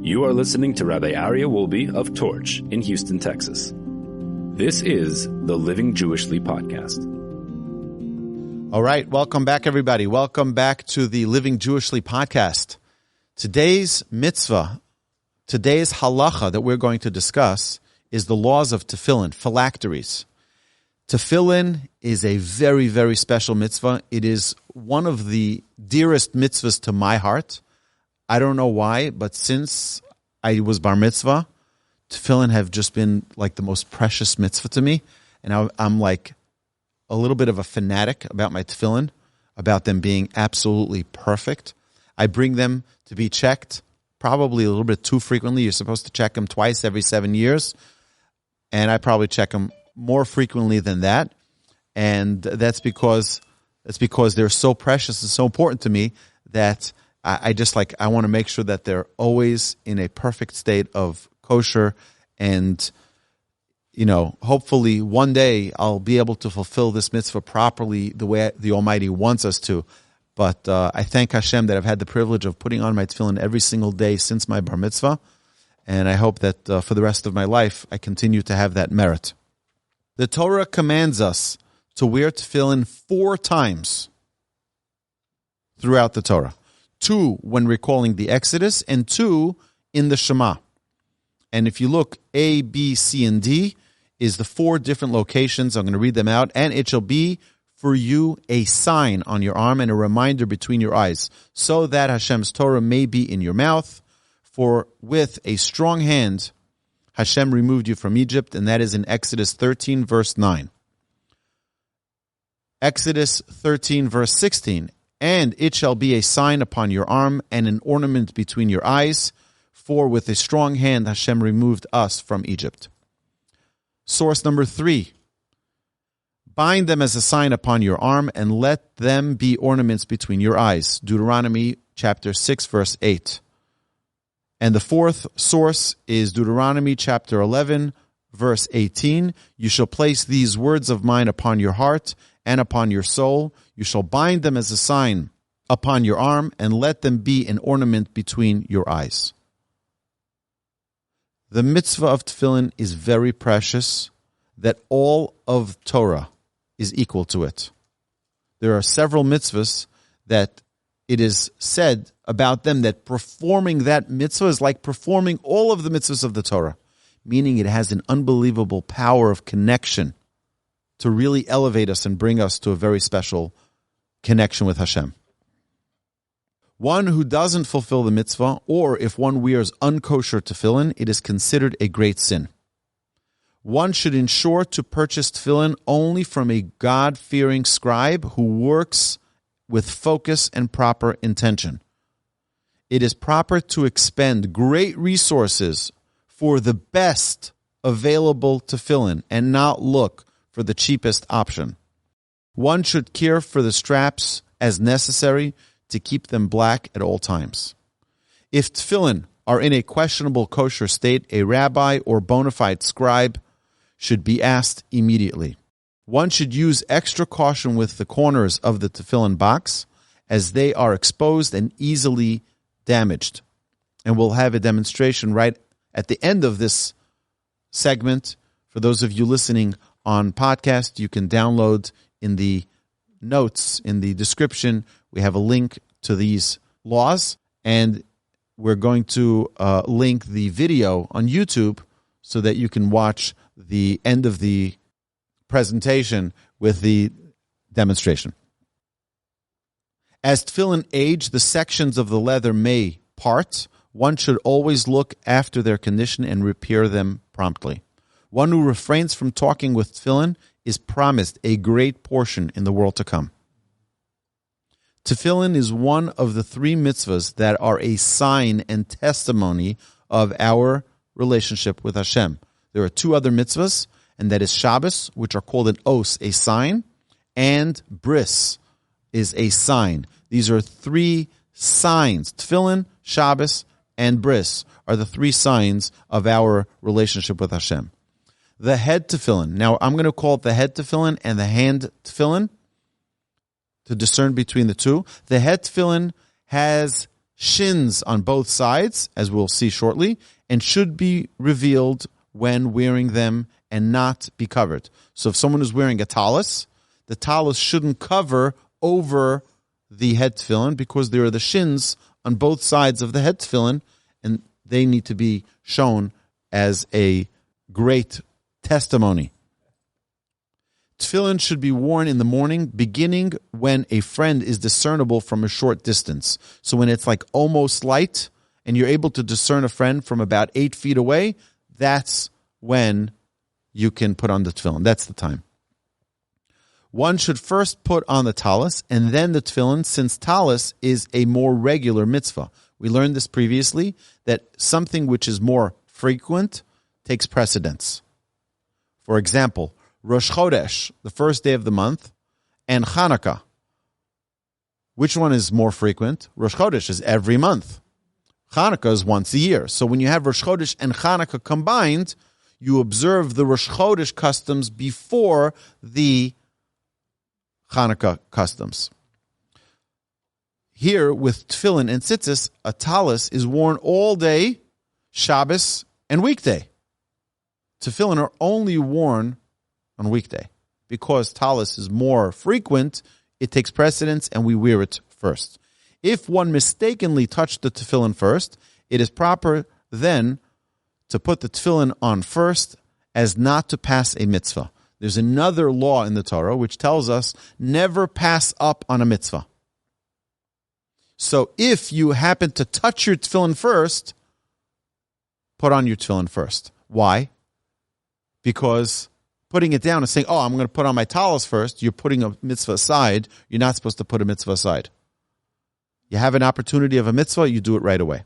You are listening to Rabbi Aryeh Wolbe of Torch in Houston, Texas. This is the Living Jewishly podcast. All right, welcome back, everybody. Welcome back to the Living Jewishly podcast. Today's mitzvah, today's halacha that we're going to discuss is the laws of Tefillin, Phylacteries. Tefillin is a very, very special mitzvah. It is one of the dearest mitzvahs to my heart. I don't know why, but since I was bar mitzvah, tefillin have just been like the most precious mitzvah to me. And I'm like a little bit of a fanatic about my tefillin, about them being absolutely perfect. I bring them to be checked probably a little bit too frequently. You're supposed to check them twice every 7 years. And I probably check them more frequently than that. And that's because they're so precious and so important to me that I want to make sure that they're always in a perfect state of kosher, and, hopefully one day I'll be able to fulfill this mitzvah properly the way the Almighty wants us to. But I thank Hashem that I've had the privilege of putting on my tefillin every single day since my bar mitzvah, and I hope that for the rest of my life I continue to have that merit. The Torah commands us to wear tefillin 4 times throughout the Torah. 2 when recalling the Exodus, and 2 in the Shema. And if you look, A, B, C, and D is the 4 different locations. I'm going to read them out. And it shall be for you a sign on your arm and a reminder between your eyes, so that Hashem's Torah may be in your mouth. For with a strong hand Hashem removed you from Egypt, and that is in Exodus 13, verse 9. Exodus 13, verse 16. And it shall be a sign upon your arm and an ornament between your eyes, for with a strong hand Hashem removed us from Egypt. Source number 3. Bind them as a sign upon your arm and let them be ornaments between your eyes. Deuteronomy chapter 6, verse 8. And the 4th source is Deuteronomy chapter 11, verse 18. You shall place these words of mine upon your heart and upon your soul. You shall bind them as a sign upon your arm and let them be an ornament between your eyes. The mitzvah of tefillin is very precious, that all of Torah is equal to it. There are several mitzvahs that it is said about them that performing that mitzvah is like performing all of the mitzvahs of the Torah, meaning it has an unbelievable power of connection to really elevate us and bring us to a very special connection with Hashem. One who doesn't fulfill the mitzvah, or if one wears unkosher tefillin, it is considered a great sin. One should ensure to purchase tefillin only from a God-fearing scribe who works with focus and proper intention. It is proper to expend great resources for the best available tefillin and not look for the cheapest option. One should care for the straps as necessary to keep them black at all times. If tefillin are in a questionable kosher state, a rabbi or bona fide scribe should be asked immediately. One should use extra caution with the corners of the tefillin box, as they are exposed and easily damaged. And we'll have a demonstration right at the end of this segment. For those of you listening on podcast, you can download in the notes, in the description, we have a link to these laws, and we're going to link the video on YouTube so that you can watch the end of the presentation with the demonstration. As tefillin age, the sections of the leather may part. One should always look after their condition and repair them promptly. One who refrains from talking with tefillin is promised a great portion in the world to come. Tefillin is one of the 3 mitzvahs that are a sign and testimony of our relationship with Hashem. There are 2 other mitzvahs, and that is Shabbos, which are called an os, a sign, and bris is a sign. These are 3 signs. Tefillin, Shabbos, and bris are the 3 signs of our relationship with Hashem. The head tefillin. Now, I'm going to call it the head tefillin and the hand tefillin to discern between the 2. The head tefillin has shins on both sides, as we'll see shortly, and should be revealed when wearing them and not be covered. So if someone is wearing a talus, the talus shouldn't cover over the head tefillin because there are the shins on both sides of the head tefillin, and they need to be shown as a great testimony. Tefillin should be worn in the morning, beginning when a friend is discernible from a short distance. So when it's like almost light and you're able to discern a friend from about 8 feet away, that's when you can put on the tefillin. That's the time. One should first put on the talus and then the tefillin, since talus is a more regular mitzvah. We learned this previously, that something which is more frequent takes precedence. For example, Rosh Chodesh, the first day of the month, and Hanukkah. Which one is more frequent? Rosh Chodesh is every month. Hanukkah is once a year. So when you have Rosh Chodesh and Hanukkah combined, you observe the Rosh Chodesh customs before the Hanukkah customs. Here, with tefillin and tzitzis, a talus is worn all day, Shabbos, and weekday. Tefillin are only worn on weekday. Because talus is more frequent, it takes precedence and we wear it first. If one mistakenly touched the tefillin first, it is proper then to put the tefillin on first as not to pass a mitzvah. There's another law in the Torah which tells us never pass up on a mitzvah. So if you happen to touch your tefillin first, put on your tefillin first. Why? Because putting it down and saying, I'm going to put on my talus first, you're putting a mitzvah aside. You're not supposed to put a mitzvah aside. You have an opportunity of a mitzvah, you do it right away.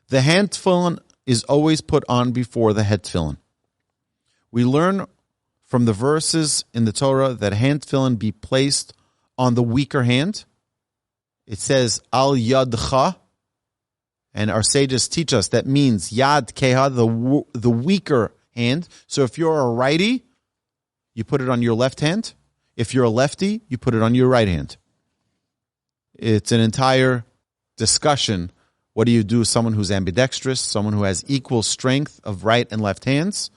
The hand tefillin is always put on before the head tefillin. We learn from the verses in the Torah that hand tefillin be placed on the weaker hand. It says, al yadcha, and our sages teach us that means yad keha, the weaker hand. So if you're a righty, you put it on your left hand. If you're a lefty, you put it on your right hand. It's an entire discussion. What do you do with someone who's ambidextrous, someone who has equal strength of right and left hands?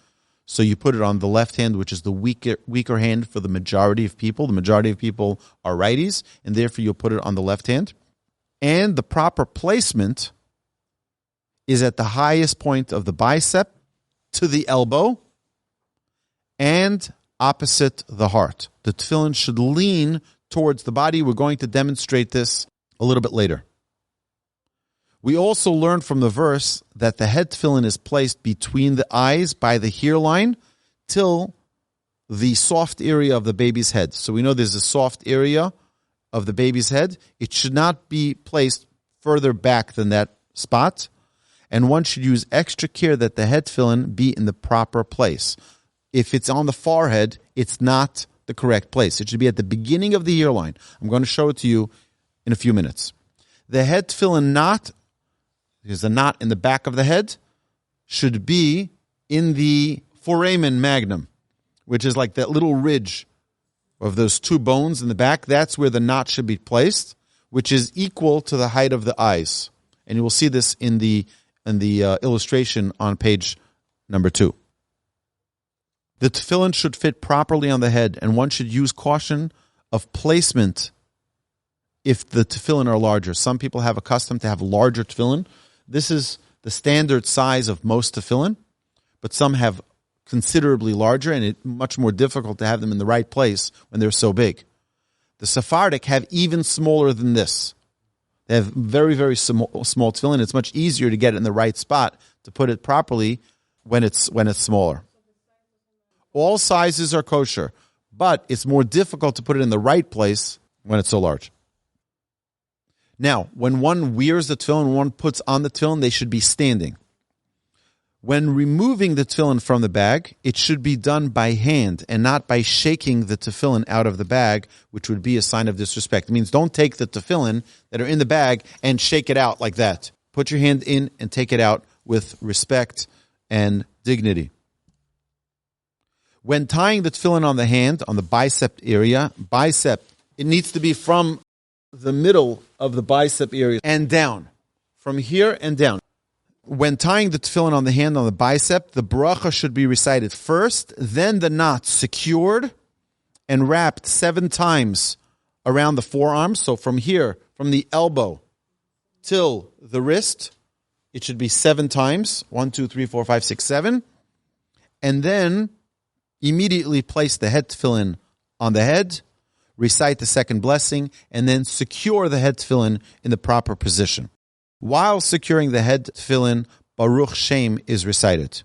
So you put it on the left hand, which is the weaker hand for the majority of people. The majority of people are righties, and therefore you'll put it on the left hand. And the proper placement is at the highest point of the bicep to the elbow and opposite the heart. The tefillin should lean towards the body. We're going to demonstrate this a little bit later. We also learn from the verse that the head tefillin is placed between the eyes by the hairline till the soft area of the baby's head. So we know there's a soft area of the baby's head. It should not be placed further back than that spot. And one should use extra care that the head tefillin be in the proper place. If it's on the forehead, it's not the correct place. It should be at the beginning of the hairline. I'm going to show it to you in a few minutes. The head tefillin knot, there's a knot in the back of the head, should be in the foramen magnum, which is like that little ridge of those two bones in the back. That's where the knot should be placed, which is equal to the height of the eyes. And you will see this in the illustration on page number 2. The tefillin should fit properly on the head, and one should use caution of placement if the tefillin are larger. Some people have a custom to have larger tefillin. This is the standard size of most tefillin, but some have considerably larger, and it's much more difficult to have them in the right place when they're so big. The Sephardic have even smaller than this. They have very, very small tefillin. It's much easier to get it in the right spot to put it properly when it's smaller. All sizes are kosher, but it's more difficult to put it in the right place when it's so large. Now, when one wears the tefillin, when one puts on the tefillin, they should be standing. When removing the tefillin from the bag, it should be done by hand and not by shaking the tefillin out of the bag, which would be a sign of disrespect. It means don't take the tefillin that are in the bag and shake it out like that. Put your hand in and take it out with respect and dignity. When tying the tefillin on the hand, on the bicep area, it needs to be from the middle of the bicep area and down. From here and down. When tying the tefillin on the hand on the bicep, the bracha should be recited first, then the knot secured and wrapped 7 times around the forearm. So from here, from the elbow till the wrist, it should be 7 times. 1, 2, 3, 4, 5, 6, 7. And then immediately place the head tefillin on the head, recite the second blessing, and then secure the head tefillin in the proper position. While securing the head tefillin, Baruch Shem is recited.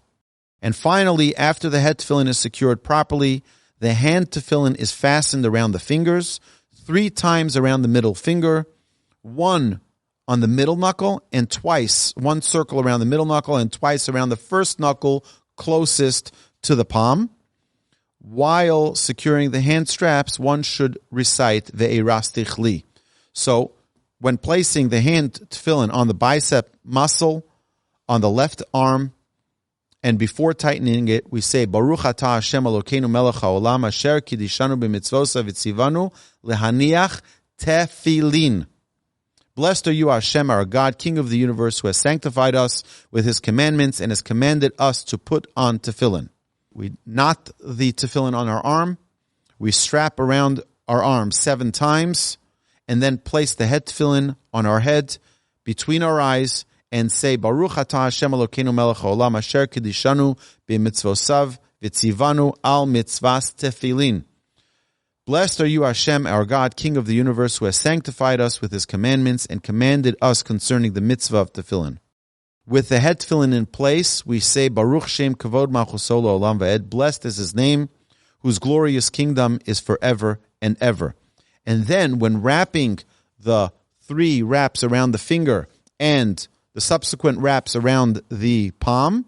And finally, after the head tefillin is secured properly, the hand tefillin is fastened around the fingers, 3 times around the middle finger, 1 on the middle knuckle, and twice, 1 circle around the middle knuckle, and twice around the first knuckle closest to the palm. While securing the hand straps, one should recite Ve'erastich li. So, when placing the hand tefillin on the bicep muscle, on the left arm, and before tightening it, we say, Baruch atah Hashem Elokeinu melech haolam asher kidishanu b'mitzvosav v'tzivanu lehaniach tefillin. Blessed are you, Hashem, our God, King of the universe, who has sanctified us with His commandments and has commanded us to put on tefillin. We knot the tefillin on our arm, we strap around our arm 7 times, and then place the head tefillin on our head, between our eyes, and say, Baruch atah Hashem Elokeinu melech haolam asher kidishanu b'mitzvosav v'tzivanu al mitzvas tefillin. Blessed are you, Hashem, our God, King of the universe, who has sanctified us with His commandments and commanded us concerning the mitzvah of tefillin. With the head tefillin in place, we say, Baruch Shem kavod malchuso olam va'ed. Blessed is His name, whose glorious kingdom is forever and ever. And then, when wrapping the 3 wraps around the finger and the subsequent wraps around the palm,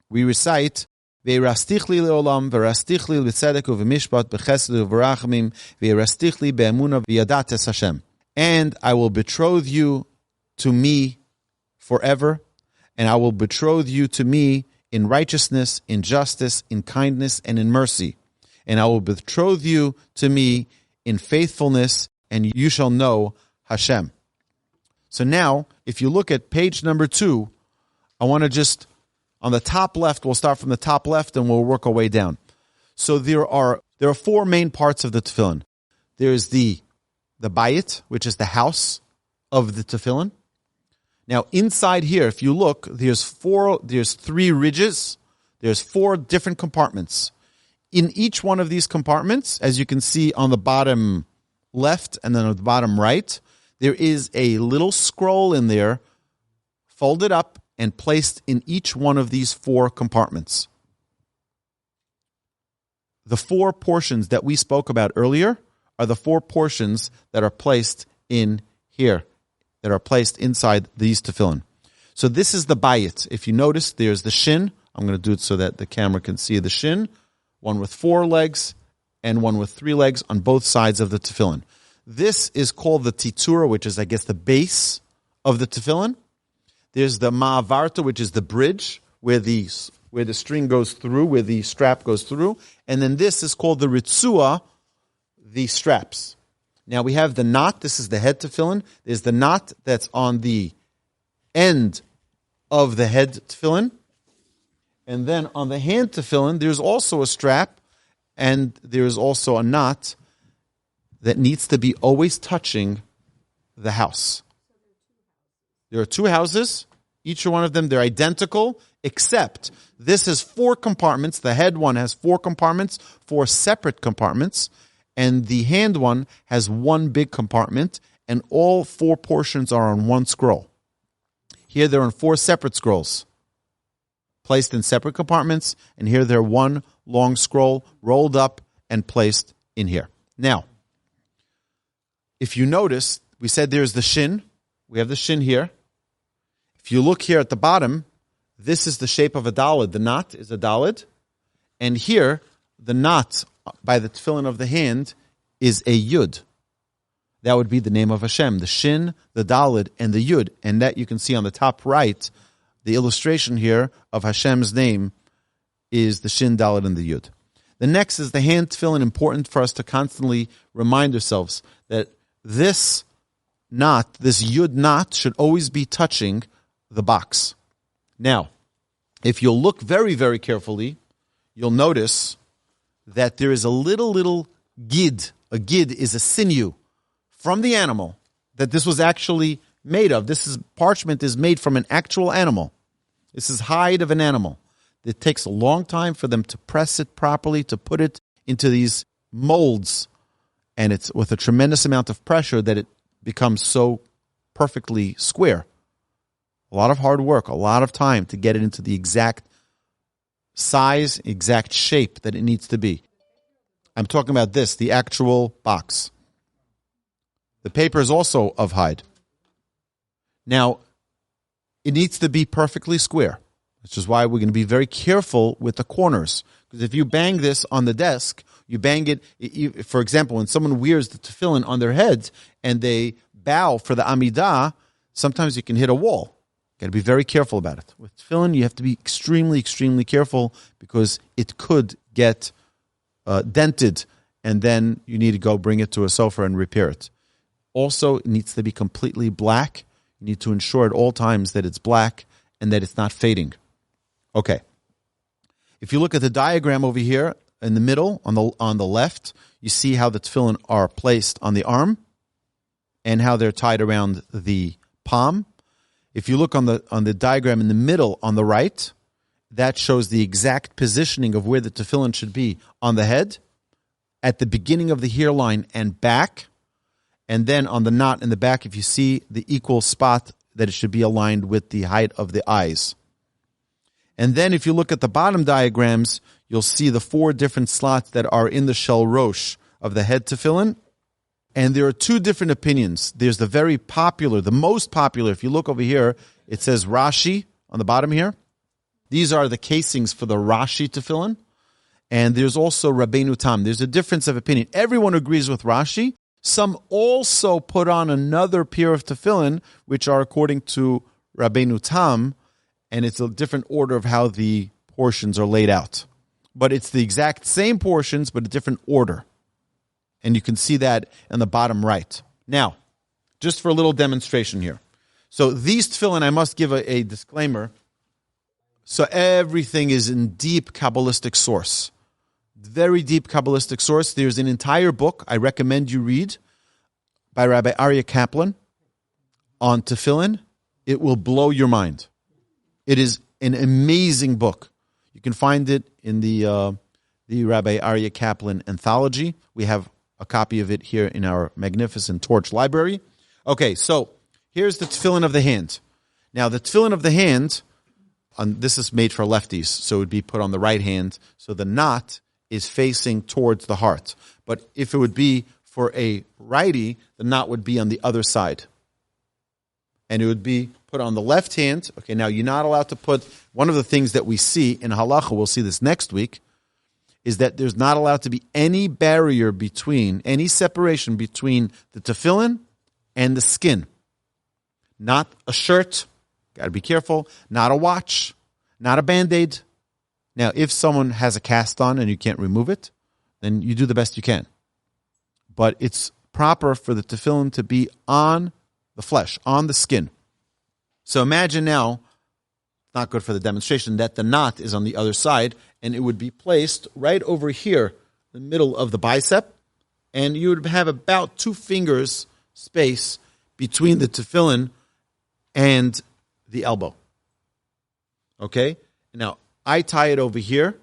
we recite, Ve'erastich li le'olam, ve'erastich li b'tzedek u'v'mishpat, b'chesed u'v'rachamim, ve'erastich li be'emuna v'yadat es Hashem. And I will betroth you to me forever, and I will betroth you to me in righteousness, in justice, in kindness, and in mercy. And I will betroth you to me in faithfulness, and you shall know Hashem. So now, if you look at page number 2, I want to just, on the top left, we'll start from the top left and we'll work our way down. So there are 4 main parts of the tefillin. There's the bayit, which is the house of the tefillin. Now, inside here, if you look, there's 3 ridges. There's 4 different compartments. In each one of these compartments, as you can see on the bottom left and then on the bottom right, there is a little scroll in there, folded up and placed in each one of these 4 compartments. The 4 portions that we spoke about earlier are the 4 portions that are placed in here, that are placed inside these tefillin. So this is the bayit. If you notice, there's the shin. I'm going to do it so that the camera can see the shin. One with 4 legs and one with 3 legs on both sides of the tefillin. This is called the titura, which is, I guess, the base of the tefillin. There's the ma'avarta, which is the bridge, where the string goes through, where the strap goes through. And then this is called the ritzua, the straps. Now we have the knot. This is the head tefillin. There's the knot that's on the end of the head tefillin. And then on the hand tefillin, there's also a strap, and there's also a knot that needs to be always touching the house. There are 2 houses. Each one of them, they're identical, except this is 4 compartments. The head one has 4 compartments, 4 separate compartments, and the hand one has 1 big compartment, and all 4 portions are on 1 scroll. Here they're on 4 separate scrolls, placed in separate compartments, and here they're 1 long scroll rolled up and placed in here. Now, if you notice, we said there's the shin. We have the shin here. If you look here at the bottom, this is the shape of a dalid. The knot is a dalid. And here, the knot by the tefillin of the hand is a yud. That would be the name of Hashem. The shin, the dalid, and the yud. And that you can see on the top right, the illustration here of Hashem's name is the shin, dalid, and the yud. The next is the hand tefillin. Important for us to constantly remind ourselves that this knot, this yud knot, should always be touching the box. Now, if you'll look very, very carefully, you'll notice that there is a little gid. A gid is a sinew from the animal that this was actually made of. Parchment is made from an actual animal. This is hide of an animal. It takes a long time for them to press it properly, to put it into these molds, and it's with a tremendous amount of pressure that it becomes so perfectly square. A lot of hard work, a lot of time to get it into the exact size, exact shape that it needs to be. I'm talking about this, the actual box. The paper is also of hide. Now, it needs to be perfectly square, which is why we're going to be very careful with the corners. Because if you bang this on the desk, you bang it, for example, when someone wears the tefillin on their head and they bow for the amidah, sometimes you can hit a wall. Got to be very careful about it. With tefillin, you have to be extremely, extremely careful because it could get dented, and then you need to go bring it to a sofa and repair it. Also, it needs to be completely black. You need to ensure at all times that it's black and that it's not fading. Okay. If you look at the diagram over here in the middle, on the left, you see how the tefillin are placed on the arm and how they're tied around the palm. If you look on the diagram in the middle on the right, that shows the exact positioning of where the tefillin should be on the head, at the beginning of the hairline and back, and then on the knot in the back, if you see the equal spot that it should be aligned with the height of the eyes. And then if you look at the bottom diagrams, you'll see the 4 different slots that are in the shel rosh of the head tefillin. And there are 2 different opinions. There's the very popular, the most popular. If you look over here, it says Rashi on the bottom here. These are the casings for the Rashi tefillin. And there's also Rabbeinu Tam. There's a difference of opinion. Everyone agrees with Rashi. Some also put on another pair of tefillin, which are according to Rabbeinu Tam, and it's a different order of how the portions are laid out. But it's the exact same portions, but a different order. And you can see that in the bottom right. Now, just for a little demonstration here. So these tefillin, I must give a disclaimer. So everything is in deep Kabbalistic source. Very deep Kabbalistic source. There's an entire book I recommend you read by Rabbi Aryeh Kaplan on tefillin. It will blow your mind. It is an amazing book. You can find it in the Rabbi Aryeh Kaplan anthology. We have a copy of it here in our magnificent Torch library. Okay, so here's the tefillin of the hand. Now, the tefillin of the hand, this is made for lefties, so it would be put on the right hand. So the knot is facing towards the heart. But if it would be for a righty, the knot would be on the other side. And it would be put on the left hand. Okay, now you're not allowed to put, one of the things that we see in Halacha, we'll see this next week, is that there's not allowed to be any barrier between, any separation between the tefillin and the skin. Not a shirt, got to be careful, not a watch, not a Band-Aid. Now, if someone has a cast on and you can't remove it, then you do the best you can. But it's proper for the tefillin to be on the flesh, on the skin. So imagine now, not good for the demonstration, that the knot is on the other side, and it would be placed right over here, the middle of the bicep, and you would have about 2 fingers space between the tefillin and the elbow. Okay? Now, I tie it over here.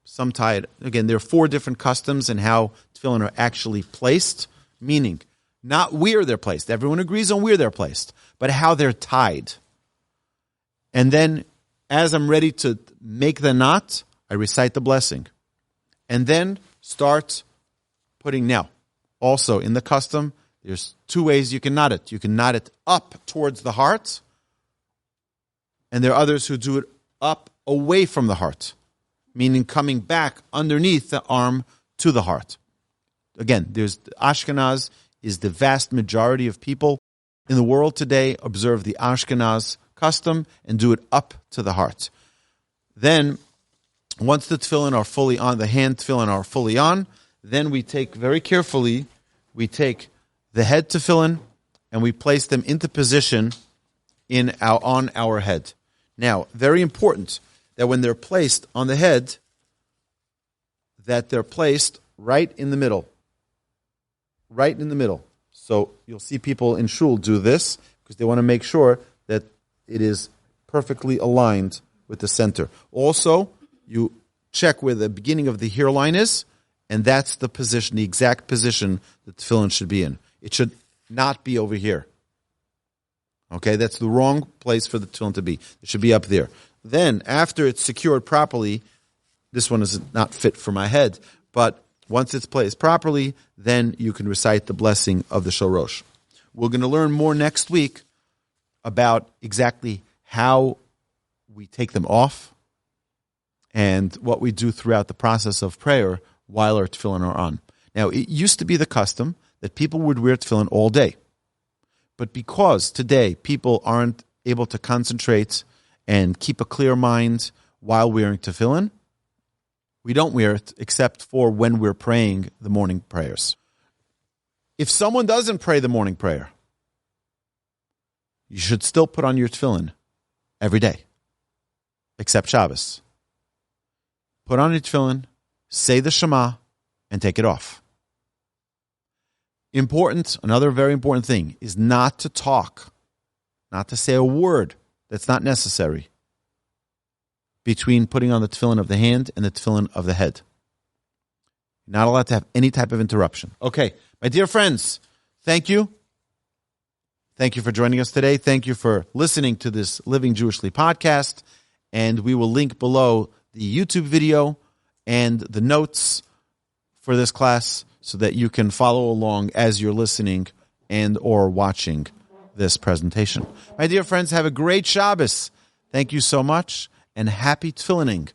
Some tie it. Again, there are 4 different customs in how tefillin are actually placed, meaning not where they're placed. Everyone agrees on where they're placed, but how they're tied. And then, as I'm ready to make the knot, I recite the blessing. And then start putting, now, also in the custom, there's 2 ways you can knot it. You can knot it up towards the heart, and there are others who do it up away from the heart, meaning coming back underneath the arm to the heart. Again, there's Ashkenaz is the vast majority of people in the world today observe the Ashkenaz custom and do it up to the heart. Then, once the tefillin are fully on, the hand tefillin are fully on, then we take very carefully, we take the head tefillin, and we place them into position on our head. Now, very important that when they're placed on the head, that they're placed right in the middle. Right in the middle. So you'll see people in shul do this because they want to make sure that it is perfectly aligned with the center. Also, you check where the beginning of the hairline is, and that's the position, the exact position that the tefillin should be in. It should not be over here. Okay, that's the wrong place for the tefillin to be. It should be up there. Then, after it's secured properly, this one is not fit for my head, but once it's placed properly, then you can recite the blessing of the shorosh. We're going to learn more next week about exactly how we take them off and what we do throughout the process of prayer while our tefillin are on. Now, it used to be the custom that people would wear tefillin all day. But because today people aren't able to concentrate and keep a clear mind while wearing tefillin, we don't wear it except for when we're praying the morning prayers. If someone doesn't pray the morning prayer, you should still put on your tefillin every day, except Shabbos. Put on your tefillin, say the Shema, and take it off. Important, another very important thing is not to talk, not to say a word that's not necessary between putting on the tefillin of the hand and the tefillin of the head. You're not allowed to have any type of interruption. Okay, my dear friends, thank you. Thank you for joining us today. Thank you for listening to this Living Jewishly podcast. And we will link below the YouTube video and the notes for this class so that you can follow along as you're listening and or watching this presentation. My dear friends, have a great Shabbos. Thank you so much, and happy tefillining.